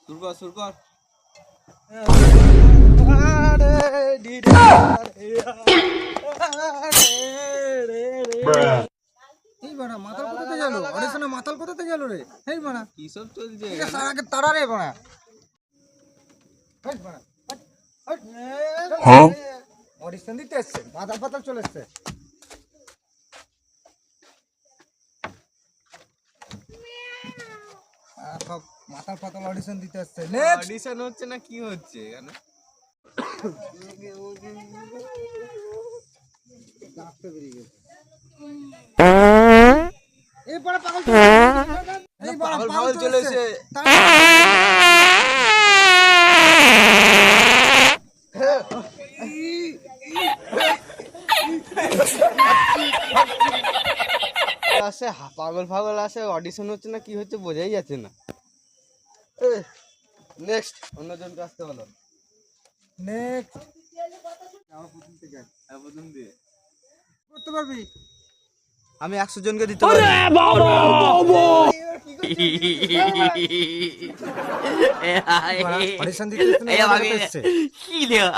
শুরু কর এই বাড়া মাতাল কোথাতে গেল? অডিশনে মাতাল কোথাতে গেল রে? এই বাড়া কি সব চলছে এটা সারাকে তাড়া রে বাড়া। এই বাড়া হ্যাঁ অডিশন দিতে এসছে, মাতাল পাতাল চলে এসছে। সব মাতাল পাতাল অডিশন দিতে এসছে। নেক্সট অডিশন হচ্ছে না কি হচ্ছে এখানে? ডাকতে বেরিয়ে গেছে। এই বড় পাগল চলে এই বড় পাগল চলে এসেছে। আসে পাগল ফাগল আসে, অডিশন হচ্ছে না কি হচ্ছে বোঝাই যাচ্ছে না। নেক্সট অন্যজনকে আসতে বলো। নেক্সট আমার প্রথম থেকে প্রথম দিয়ে করতে পারবি? আমি 100 জনকে দিতে পারি। অডিশন দিতে এসছে।